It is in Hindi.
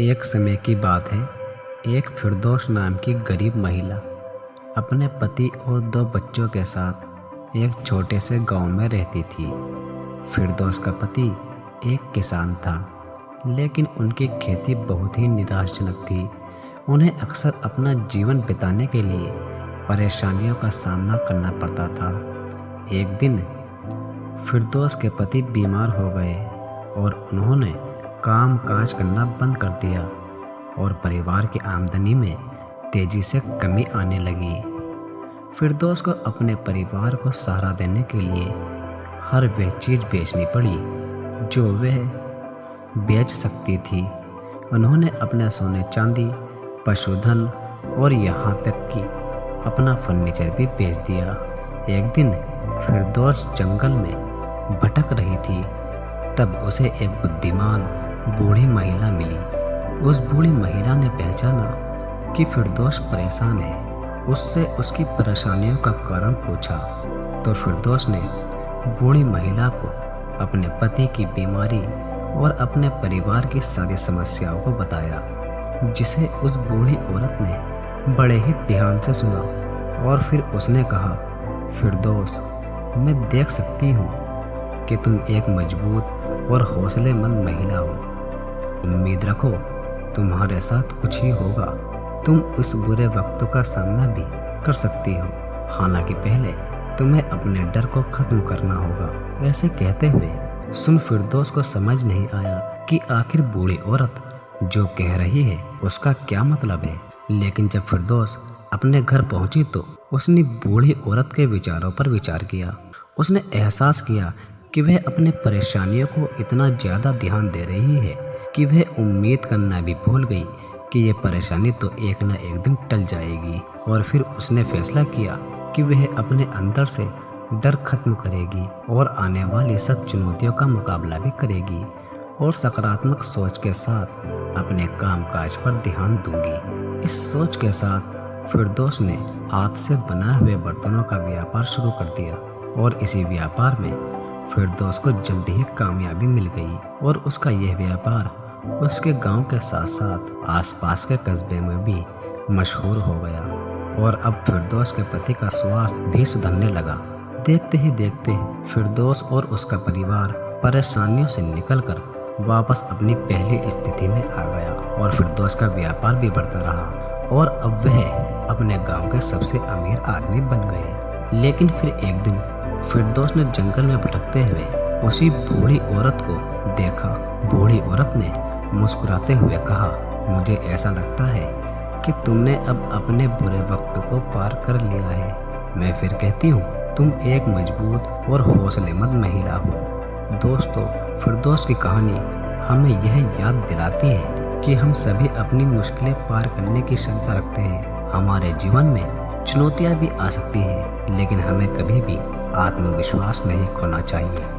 एक समय की बात है। एक फिरदौस नाम की गरीब महिला अपने पति और 2 बच्चों के साथ एक छोटे से गांव में रहती थी। फिरदौस का पति एक किसान था, लेकिन उनकी खेती बहुत ही निराशाजनक थी। उन्हें अक्सर अपना जीवन बिताने के लिए परेशानियों का सामना करना पड़ता था। एक दिन फिरदौस के पति बीमार हो गए और उन्होंने काम काज करना बंद कर दिया और परिवार की आमदनी में तेजी से कमी आने लगी। फिरदौस को अपने परिवार को सहारा देने के लिए हर वह चीज़ बेचनी पड़ी जो वह बेच सकती थी। उन्होंने अपने सोने चांदी, पशुधन और यहाँ तक कि अपना फर्नीचर भी बेच दिया। एक दिन फिरदौस जंगल में भटक रही थी, तब उसे एक बुद्धिमान बूढ़ी महिला मिली। उस बूढ़ी महिला ने पहचाना कि फिरदौस परेशान है। उससे उसकी परेशानियों का कारण पूछा तो फिरदौस ने बूढ़ी महिला को अपने पति की बीमारी और अपने परिवार की सारी समस्याओं को बताया, जिसे उस बूढ़ी औरत ने बड़े ही ध्यान से सुना। और फिर उसने कहा, फिरदौस, मैं देख सकती हूँ कि तुम एक मजबूत और हौसलेमंद महिला हो। उम्मीद रखो, तुम्हारे साथ कुछ ही होगा। तुम इस बुरे वक्तों का सामना भी कर सकती हो, हालांकि पहले तुम्हें अपने डर को खत्म करना होगा। ऐसे कहते हुए सुन फिरदौस को समझ नहीं आया कि आखिर बूढ़ी औरत जो कह रही है उसका क्या मतलब है। लेकिन जब फिरदौस अपने घर पहुंची तो उसने बूढ़ी औरत के विचारों पर विचार किया। उसने एहसास किया कि वह अपने परेशानियों को इतना ज़्यादा ध्यान दे रही है कि वह उम्मीद करना भी भूल गई कि यह परेशानी तो एक न एक दिन टल जाएगी। और फिर उसने फैसला किया कि वह अपने अंदर से डर खत्म करेगी और आने वाली सब चुनौतियों का मुकाबला भी करेगी और सकारात्मक सोच के साथ अपने कामकाज पर ध्यान दूंगी। इस सोच के साथ फिरदौस ने हाथ से बनाए हुए बर्तनों का व्यापार शुरू कर दिया और इसी व्यापार में फिरदौस को जल्दी ही कामयाबी मिल गई और उसका यह व्यापार उसके गांव के साथ साथ आसपास के कस्बे में भी मशहूर हो गया। और अब फिरदौस के पति का स्वास्थ्य भी सुधरने लगा। देखते ही देखते फिरदौस और उसका परिवार परेशानियों से निकलकर वापस अपनी पहली स्थिति में आ गया और फिरदौस का व्यापार भी बढ़ता रहा और अब वह अपने गांव के सबसे अमीर आदमी बन गए। लेकिन फिर एक दिन फिरदौस ने जंगल में भटकते हुए उसी बूढ़ी औरत को देखा। बूढ़ी औरत ने मुस्कुराते हुए कहा, मुझे ऐसा लगता है कि तुमने अब अपने बुरे वक्त को पार कर लिया है। मैं फिर कहती हूँ, तुम एक मजबूत और हौसलेमंद महिला हो। दोस्तों, फिरदौस की कहानी हमें यह याद दिलाती है कि हम सभी अपनी मुश्किलें पार करने की क्षमता रखते हैं। हमारे जीवन में चुनौतियाँ भी आ सकती हैं, लेकिन हमें कभी भी आत्मविश्वास नहीं खोना चाहिए।